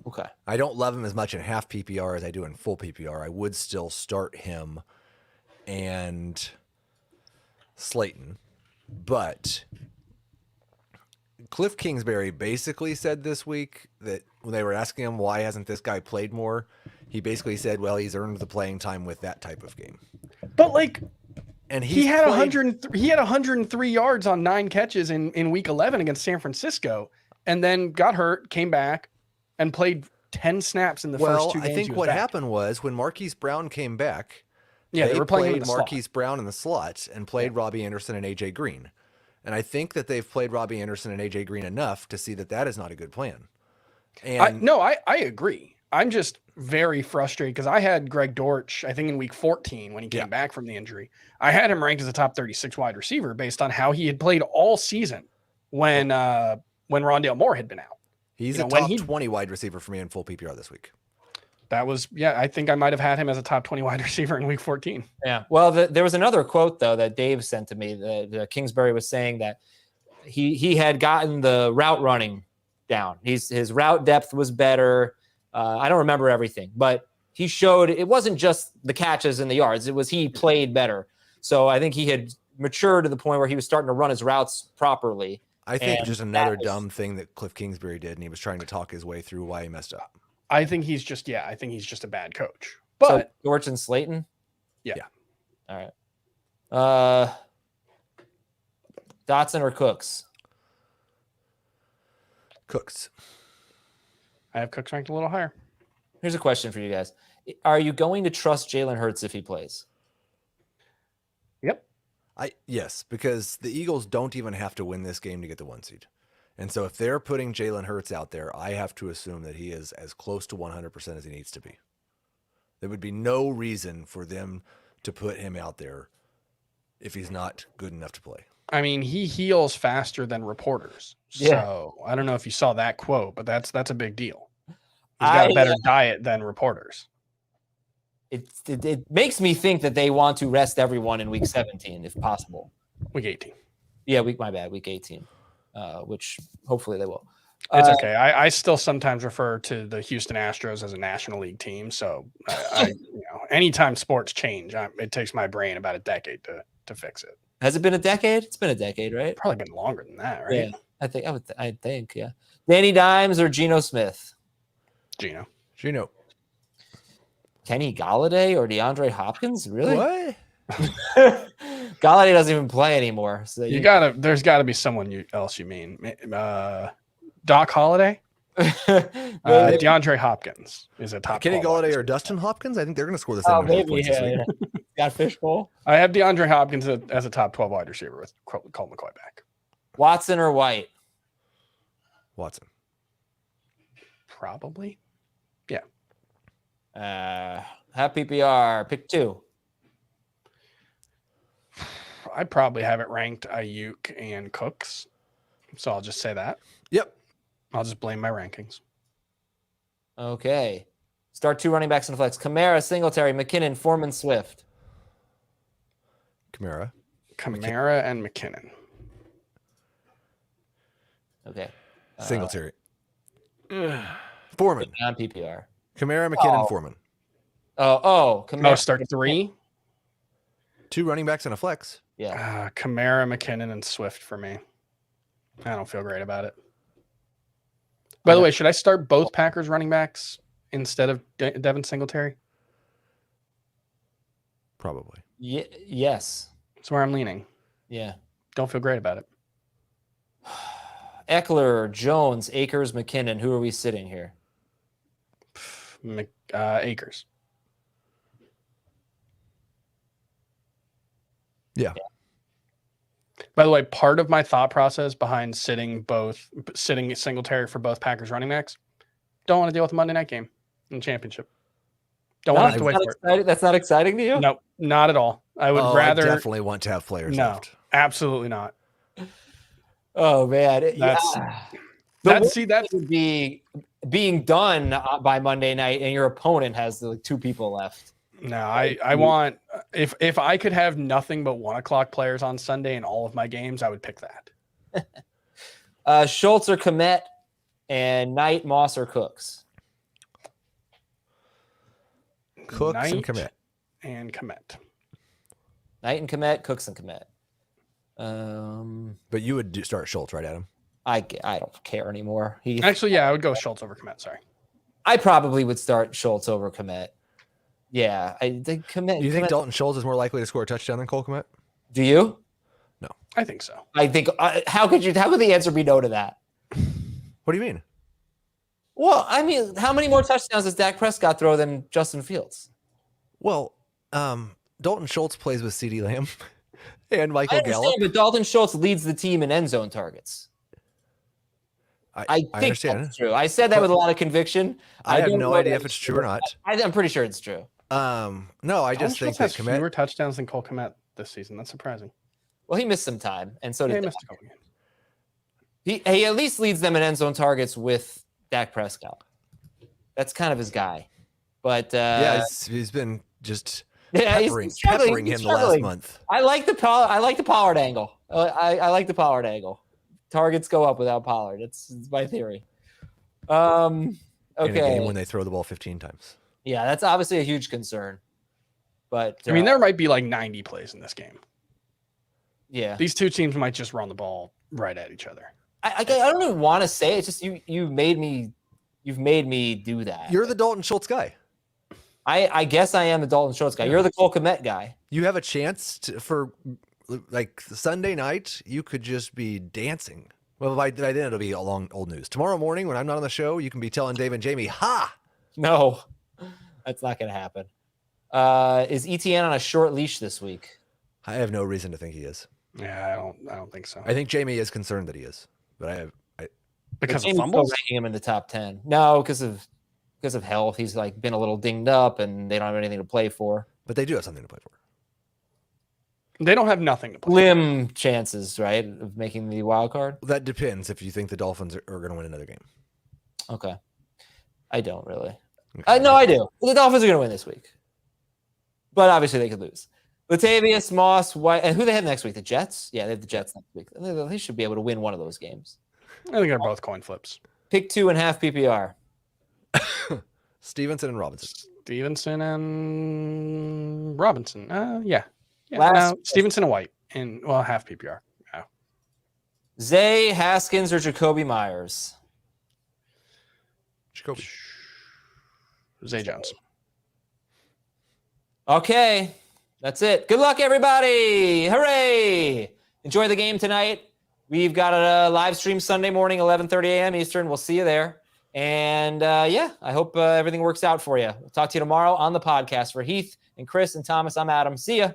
Okay. I don't love him as much in half PPR as I do in full PPR. I would still start him and Slayton, but Cliff Kingsbury basically said this week that when they were asking him why hasn't this guy played more, he basically said, well, he's earned the playing time with that type of game. But like, and he had 103 yards on 9 catches in week 11 against San Francisco, and then got hurt, came back, and played 10 snaps in the first 2 games. I think what happened was when Marquise Brown came back, they were playing Marquise Brown in the slot and played Robbie Anderson and AJ Green. And I think that they've played Robbie Anderson and AJ Green enough to see that is not a good plan. And I agree. I'm just very frustrated because I had Greg Dortch, I think in week 14 when he came back from the injury. I had him ranked as a top 36 wide receiver based on how he had played all season when Rondale Moore had been out. He's a top 20 wide receiver for me in full PPR this week. That was, I think I might have had him as a top 20 wide receiver in week 14. Yeah. Well, there was another quote, though, that Dave sent to me. Kingsbury was saying that he had gotten the route running down. His route depth was better. I don't remember everything, but he showed it wasn't just the catches and the yards. It was he played better. So I think he had matured to the point where he was starting to run his routes properly. I think just another dumb thing that Cliff Kingsbury did, and he was trying to talk his way through why he messed up. I think he's just a bad coach. But so Dortch and Slayton? Yeah. All right. Dotson or Cooks? Cooks. I have Cooks ranked a little higher. Here's a question for you guys. Are you going to trust Jalen Hurts if he plays? Yep. Yes, because the Eagles don't even have to win this game to get the 1 seed. And so if they're putting Jalen Hurts out there, I have to assume that he is as close to 100% as he needs to be. There would be no reason for them to put him out there if he's not good enough to play. I mean, he heals faster than reporters. Yeah. So I don't know if you saw that quote, but that's a big deal. He's got a better diet than reporters. It makes me think that they want to rest everyone in week 17 if possible. Week 18. Yeah, week 18, which hopefully they will. It's okay. I still sometimes refer to the Houston Astros as a National League team. So anytime sports change, it takes my brain about a decade to fix it. Has it been a decade? It's been a decade, right? Probably been longer than that, right? Yeah, I think, yeah. Danny Dimes or Geno Smith? Geno. Kenny Galladay or DeAndre Hopkins? Really? What? Galladay doesn't even play anymore. So there's gotta be someone else you mean. Doc Holliday? DeAndre Hopkins is a top. Kenny Galladay or Dustin Hopkins? I think they're going to score the same amount of points this week. Got fishbowl. I have DeAndre Hopkins as a top 12 wide receiver with Colt McCoy back. Watson or White? Watson. Probably. Yeah. Have PPR. Pick 2. I probably have it ranked Ayuk and Cooks. So I'll just say that. Yep. I'll just blame my rankings. Okay. Start 2 running backs in the flex. Kamara, Singletary, McKinnon, Foreman, Swift. Kamara and McKinnon. Okay. Singletary. Foreman. On PPR. Kamara, McKinnon, Foreman. Kamara. Start 3. 2 running backs and a flex. Yeah. Kamara, McKinnon, and Swift for me. I don't feel great about it. By the way, should I start both Packers running backs instead of Devin Singletary? Probably. Yes. That's where I'm leaning. Yeah. Don't feel great about it. Eckler, Jones, Akers, McKinnon. Who are we sitting here? Akers. Yeah. By the way, part of my thought process behind sitting Singletary for both Packers running backs, don't want to deal with the Monday night game in the championship. Don't want to have to wait for it. That's not exciting to you? No, not at all. I would rather. I definitely want to have players left. Absolutely not. Oh man, That would be being done by Monday night, and your opponent has like 2 people left. No, I want if I could have nothing but 1 o'clock players on Sunday in all of my games, I would pick that. Schultz or Kmet, and Knight, Moss or Cooks. Cooks and Kmet. Knight and Kmet, Cooks and Kmet. But you would start Schultz, right, Adam? I don't care anymore. I would go Schultz over Kmet. Sorry, I probably would start Schultz over Kmet. Yeah, I think Kmet. Do you think Dalton Schultz is more likely to score a touchdown than Cole Kmet? Do you? No, I think so. I think. How could the answer be no to that? What do you mean? Well, I mean, how many more touchdowns does Dak Prescott throw than Justin Fields? Well, Dalton Schultz plays with CeeDee Lamb and Michael Gallup. But Dalton Schultz leads the team in end zone targets. I think understand. That's true. I said that with a lot of conviction. I have no idea if it's true or not. I'm pretty sure it's true. No, I just think that fewer touchdowns than Cole Kmet this season. That's surprising. Well, he missed some time, and so did he missed a couple games. He at least leads them in end zone targets with Dak Prescott. That's kind of his guy. But he's been just peppering him the last month. I like the Pollard angle. I like the Pollard angle. Targets go up without Pollard. It's my theory. In a game Okay. when they throw the ball 15 times. Yeah, that's obviously a huge concern. But I mean, there might be like 90 plays in this game. yeah, These two teams might just run the ball right at each other. I don't even want to say it. It's just you've made me do that. You're the Dalton Schultz guy. I guess I am the Dalton Schultz guy. You're the Cole Kmet guy. You have a chance for like Sunday night. You could just be dancing. Well, by then it'll be along old news. Tomorrow morning when I'm not on the show, you can be telling Dave and Jamie, "Ha!" No, that's not going to happen. Is ETN on a short leash this week? I have no reason to think he is. Yeah, I don't think so. I think Jamie is concerned that he is, but Because of Jamie's still fumbles? ranking him in the top 10. No, because of health. He's like been a little dinged up, and they don't have anything to play for. But they do have something to play for. They don't have nothing to play. Slim chances, right, of making the wild card. That depends if you think the Dolphins are going to win another game. Okay, I don't really. Okay. No, I do. The Dolphins are going to win this week, but obviously they could lose. Latavius, Moss, White, and who they have next week? The Jets? Yeah, they have the Jets next week. They should be able to win one of those games. I think they're both coin flips. Pick 2.5 PPR. Stevenson and Robinson. Stevenson and Robinson. Yeah. Stevenson and White. And, well, half PPR. Yeah. Zay, Haskins, or Jacoby Myers? Jacoby. Zay Jones. Okay, that's it. Good luck, everybody. Hooray. Enjoy the game tonight. We've got a live stream Sunday morning, 11:30 a.m. Eastern. We'll see you there. And I hope everything works out for you. We'll talk to you tomorrow on the podcast. For Heath and Chris and Thomas, I'm Adam. See ya.